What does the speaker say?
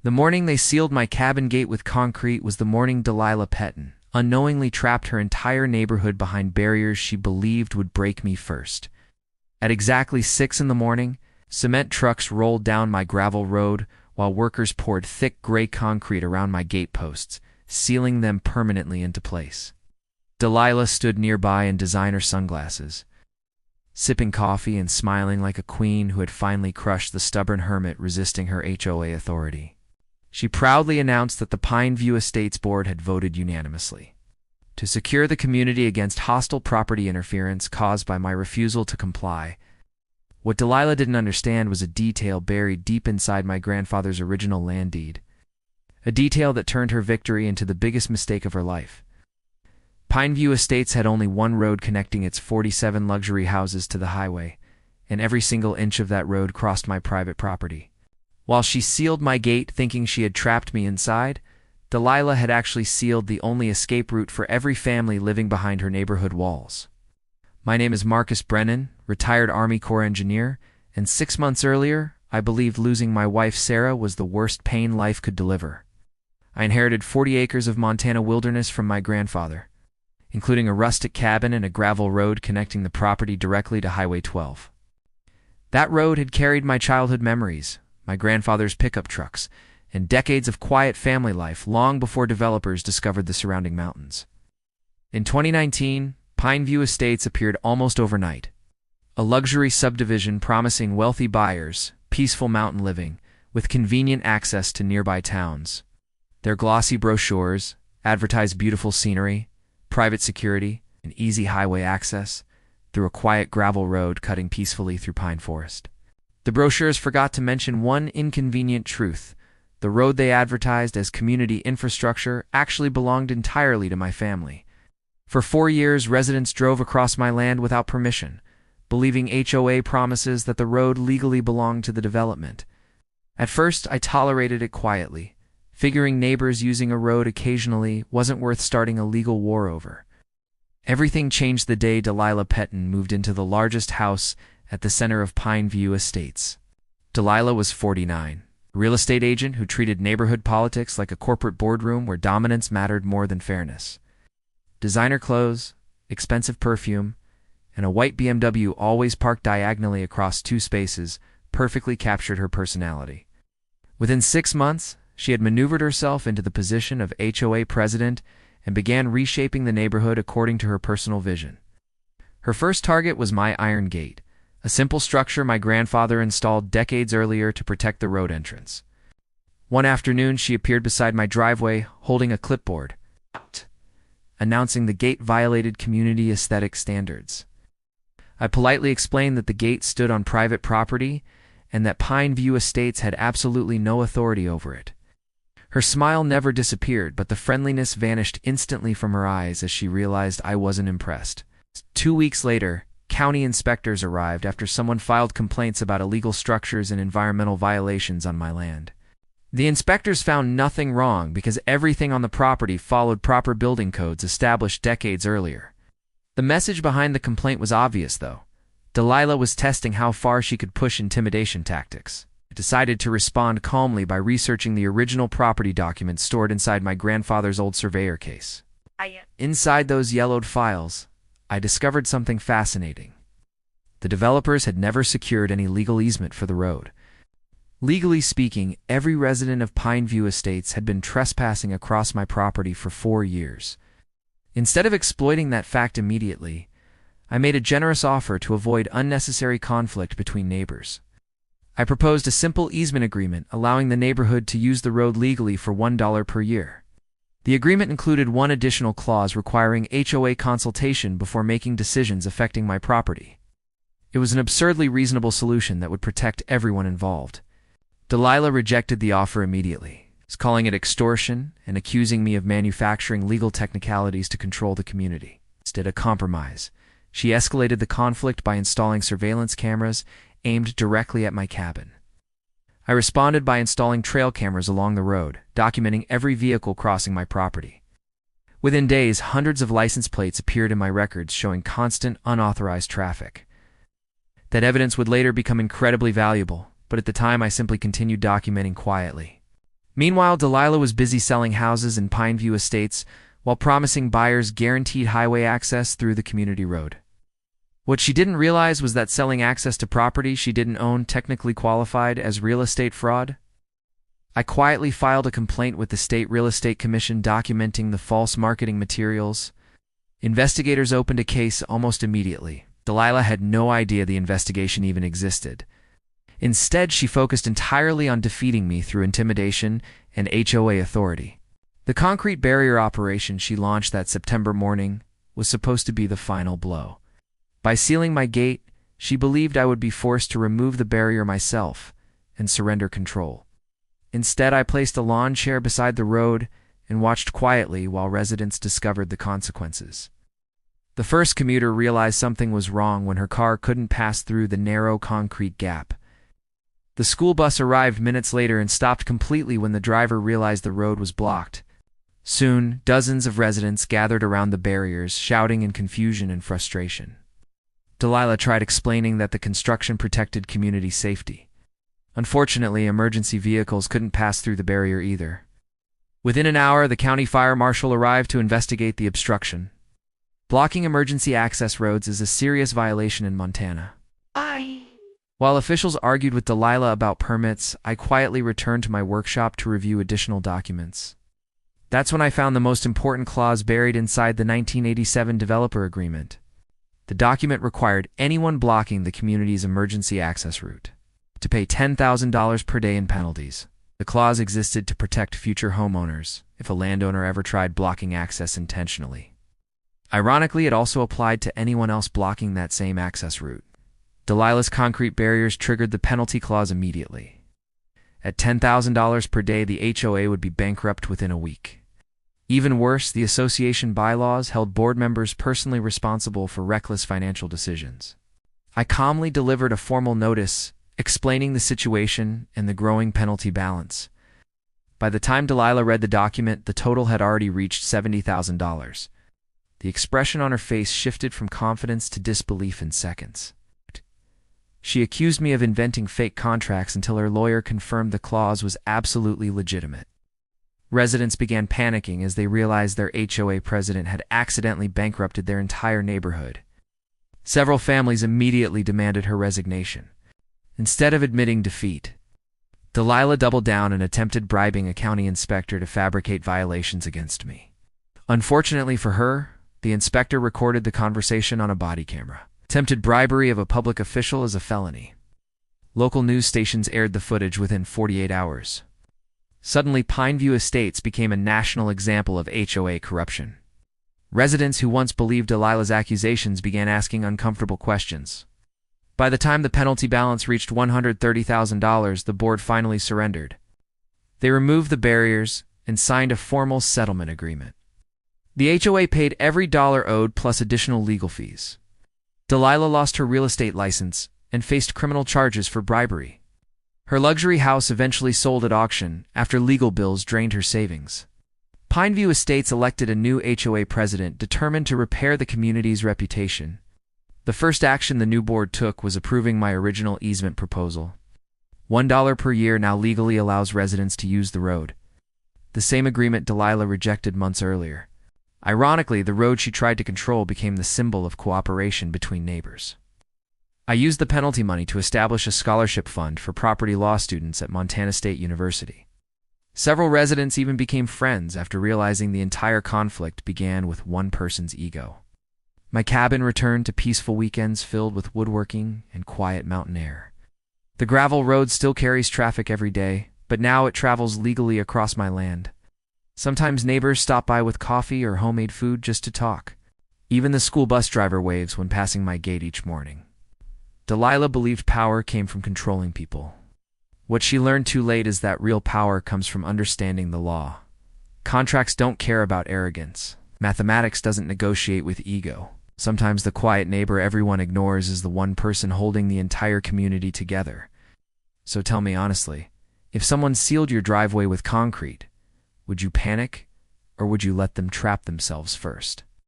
The morning they sealed my cabin gate with concrete was the morning Delilah Pettin unknowingly trapped her entire neighborhood behind barriers she believed would break me first. At exactly 6 in the morning, cement trucks rolled down my gravel road while workers poured thick gray concrete around my gate posts, sealing them permanently into place. Delilah stood nearby in designer sunglasses, sipping coffee and smiling like a queen who had finally crushed the stubborn hermit resisting her HOA authority. She proudly announced that the Pine View Estates Board had voted unanimously to secure the community against hostile property interference caused by my refusal to comply. What Delilah didn't understand was a detail buried deep inside my grandfather's original land deed, a detail that turned her victory into the biggest mistake of her life. Pine View Estates had only one road connecting its 47 luxury houses to the highway, and every single inch of that road crossed my private property. While she sealed my gate thinking she had trapped me inside, Delilah had actually sealed the only escape route for every family living behind her neighborhood walls. My name is Marcus Brennan, retired Army Corps engineer, and 6 months earlier, I believed losing my wife Sarah was the worst pain life could deliver. I inherited 40 acres of Montana wilderness from my grandfather, including a rustic cabin and a gravel road connecting the property directly to Highway 12. That road had carried my childhood memories, my grandfather's pickup trucks, and decades of quiet family life long before developers discovered the surrounding mountains. In 2019, Pine View Estates appeared almost overnight, a luxury subdivision promising wealthy buyers peaceful mountain living with convenient access to nearby towns. Their glossy brochures advertised beautiful scenery, private security, and easy highway access through a quiet gravel road cutting peacefully through pine forest. The brochures forgot to mention one inconvenient truth. The road they advertised as community infrastructure actually belonged entirely to my family. For 4 years, residents drove across my land without permission, believing HOA promises that the road legally belonged to the development. At first, I tolerated it quietly, figuring neighbors using a road occasionally wasn't worth starting a legal war over. Everything changed the day Delilah Pettin moved into the largest house at the center of Pine View Estates. Delilah was 49, a real estate agent who treated neighborhood politics like a corporate boardroom where dominance mattered more than fairness. Designer clothes, expensive perfume, and a white BMW always parked diagonally across 2 spaces perfectly captured her personality. Within 6 months, she had maneuvered herself into the position of HOA president and began reshaping the neighborhood according to her personal vision. Her first target was my iron gate, a simple structure my grandfather installed decades earlier to protect the road entrance. One afternoon, she appeared beside my driveway holding a clipboard, announcing the gate violated community aesthetic standards. I politely explained that the gate stood on private property and that Pine View Estates had absolutely no authority over it. Her smile never disappeared, but the friendliness vanished instantly from her eyes as she realized I wasn't impressed. 2 weeks later, county inspectors arrived after someone filed complaints about illegal structures and environmental violations on my land. The inspectors found nothing wrong because everything on the property followed proper building codes established decades earlier. The message behind the complaint was obvious, though. Delilah was testing how far she could push intimidation tactics. I decided to respond calmly by researching the original property documents stored inside my grandfather's old surveyor case. Inside those yellowed files, I discovered something fascinating. The developers had never secured any legal easement for the road. Legally speaking, every resident of Pine View Estates had been trespassing across my property for 4 years. Instead of exploiting that fact immediately, I made a generous offer to avoid unnecessary conflict between neighbors. I proposed a simple easement agreement allowing the neighborhood to use the road legally for $1 per year. The agreement included one additional clause requiring HOA consultation before making decisions affecting my property. It was an absurdly reasonable solution that would protect everyone involved. Delilah rejected the offer immediately, calling it extortion and accusing me of manufacturing legal technicalities to control the community. Instead, a compromise. She escalated the conflict by installing surveillance cameras aimed directly at my cabin. I responded by installing trail cameras along the road, documenting every vehicle crossing my property. Within days, hundreds of license plates appeared in my records showing constant, unauthorized traffic. That evidence would later become incredibly valuable, but at the time I simply continued documenting quietly. Meanwhile, Delilah was busy selling houses in Pineview Estates while promising buyers guaranteed highway access through the community road. What she didn't realize was that selling access to property she didn't own technically qualified as real estate fraud. I quietly filed a complaint with the State Real Estate Commission documenting the false marketing materials. Investigators opened a case almost immediately. Delilah had no idea the investigation even existed. Instead, she focused entirely on defeating me through intimidation and HOA authority. The concrete barrier operation she launched that September morning was supposed to be the final blow. By sealing my gate, she believed I would be forced to remove the barrier myself and surrender control. Instead, I placed a lawn chair beside the road and watched quietly while residents discovered the consequences. The first commuter realized something was wrong when her car couldn't pass through the narrow concrete gap. The school bus arrived minutes later and stopped completely when the driver realized the road was blocked. Soon, dozens of residents gathered around the barriers, shouting in confusion and frustration. Delilah tried explaining that the construction protected community safety. Unfortunately, emergency vehicles couldn't pass through the barrier either. Within an hour, the county fire marshal arrived to investigate the obstruction. Blocking emergency access roads is a serious violation in Montana. While officials argued with Delilah about permits, I quietly returned to my workshop to review additional documents. That's when I found the most important clause buried inside the 1987 developer agreement. The document required anyone blocking the community's emergency access route to pay $10,000 per day in penalties. The clause existed to protect future homeowners if a landowner ever tried blocking access intentionally. Ironically, it also applied to anyone else blocking that same access route. Delilah's concrete barriers triggered the penalty clause immediately. At $10,000 per day, the HOA would be bankrupt within a week. Even worse, the association bylaws held board members personally responsible for reckless financial decisions. I calmly delivered a formal notice explaining the situation and the growing penalty balance. By the time Delilah read the document, the total had already reached $70,000. The expression on her face shifted from confidence to disbelief in seconds. She accused me of inventing fake contracts until her lawyer confirmed the clause was absolutely legitimate. Residents began panicking as they realized their HOA president had accidentally bankrupted their entire neighborhood. Several families immediately demanded her resignation. Instead of admitting defeat, Delilah doubled down and attempted bribing a county inspector to fabricate violations against me. Unfortunately for her, the inspector recorded the conversation on a body camera. Attempted bribery of a public official is a felony. Local news stations aired the footage within 48 hours. Suddenly, Pineview Estates became a national example of HOA corruption. Residents who once believed Delilah's accusations began asking uncomfortable questions. By the time the penalty balance reached $130,000, the board finally surrendered. They removed the barriers and signed a formal settlement agreement. The HOA paid every dollar owed plus additional legal fees. Delilah lost her real estate license and faced criminal charges for bribery. Her luxury house eventually sold at auction after legal bills drained her savings. Pineview Estates elected a new HOA president determined to repair the community's reputation. The first action the new board took was approving my original easement proposal. $1 per year now legally allows residents to use the road. The same agreement Delilah rejected months earlier. Ironically, the road she tried to control became the symbol of cooperation between neighbors. I used the penalty money to establish a scholarship fund for property law students at Montana State University. Several residents even became friends after realizing the entire conflict began with one person's ego. My cabin returned to peaceful weekends filled with woodworking and quiet mountain air. The gravel road still carries traffic every day, but now it travels legally across my land. Sometimes neighbors stop by with coffee or homemade food just to talk. Even the school bus driver waves when passing my gate each morning. Delilah believed power came from controlling people. What she learned too late is that real power comes from understanding the law. Contracts don't care about arrogance. Mathematics doesn't negotiate with ego. Sometimes the quiet neighbor everyone ignores is the one person holding the entire community together. So tell me honestly, if someone sealed your driveway with concrete, would you panic, or would you let them trap themselves first?